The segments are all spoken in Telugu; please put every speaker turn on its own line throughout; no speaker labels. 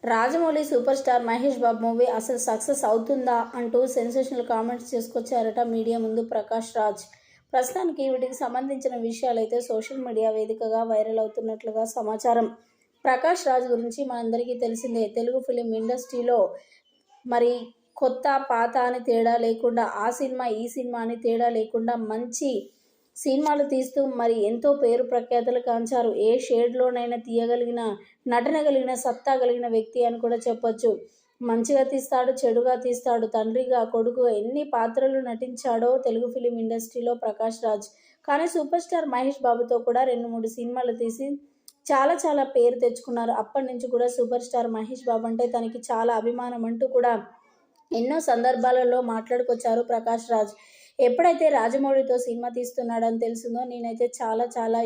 Rajamouli super star Mahesh Babu movie అసలు సక్సెస్ అవుతుందా అంటూ సెన్సేషనల్ కామెంట్స్ చేసుకొచ్చారట మీడియా ముందు ప్రకాష్ రాజ్. ప్రస్తుతానికి వీటికి సంబంధించిన విషయాలైతే సోషల్ మీడియా వేదికగా వైరల్ అవుతున్నట్లుగా సమాచారం. ప్రకాష్ రాజ్ గురించి మనందరికీ తెలిసిందే. తెలుగు ఫిలిం ఇండస్ట్రీలో మరి కొత్త పాత అని తేడా లేకుండా, ఆ సినిమా ఈ సినిమా అని తేడా లేకుండా మంచి సినిమాలు తీస్తూ మరి ఎంతో పేరు ప్రఖ్యాతులు కాంచారు. ఏ షేడ్లోనైనా తీయగలిగిన, నటన కలిగిన, సత్తా కలిగిన వ్యక్తి అని కూడా చెప్పొచ్చు. మంచిగా తీస్తాడు, చెడుగా తీస్తాడు, తండ్రిగా, కొడుకుగా ఎన్ని పాత్రలు నటించాడో తెలుగు ఫిలిం ఇండస్ట్రీలో ప్రకాష్ రాజ్. కానీ సూపర్ స్టార్ మహేష్ బాబుతో కూడా 2-3 సినిమాలు తీసి చాలా చాలా పేరు తెచ్చుకున్నారు. అప్పటి నుంచి కూడా సూపర్ స్టార్ మహేష్ బాబు అంటే తనకి చాలా అభిమానం అంటూ కూడా ఎన్నో సందర్భాలలో మాట్లాడుకొచ్చారు ప్రకాష్ రాజ్. ఎప్పుడైతే రాజమౌళితో సినిమా తీస్తున్నాడని తెలిసిందో నేనైతే చాలా చాలా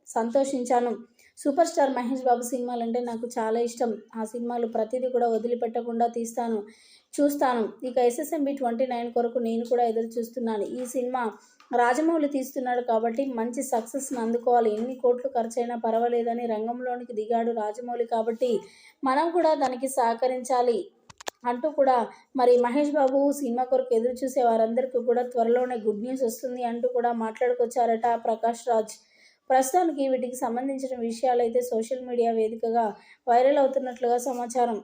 సంతోషించాను. సూపర్ స్టార్ మహేష్ బాబు సినిమాలంటే నాకు చాలా ఇష్టం. ఆ సినిమాలు ప్రతిదీ కూడా వదిలిపెట్టకుండా చూస్తాను. ఇక ఎస్ఎస్ఎంబి 29 కొరకు నేను కూడా ఎదురు చూస్తున్నాను. ఈ సినిమా రాజమౌళి తీస్తున్నాడు కాబట్టి మంచి సక్సెస్ని అందుకోవాలి. ఎన్ని కోట్లు ఖర్చైనా పర్వాలేదని రంగంలోనికి దిగాడు రాజమౌళి కాబట్టి మనం కూడా దానికి సహకరించాలి అంటూ కూడా మరి మహేష్ బాబు సినిమా కొరకు ఎదురు చూసే వారందరికీ కూడా త్వరలోనే గుడ్ న్యూస్ వస్తుంది అంటూ కూడా మాట్లాడుకొచ్చారట ప్రకాష్ రాజ్. ప్రస్తుతానికి వీటికి సంబంధించిన విషయాలైతే సోషల్ మీడియా వేదికగా వైరల్ అవుతున్నట్లుగా సమాచారం.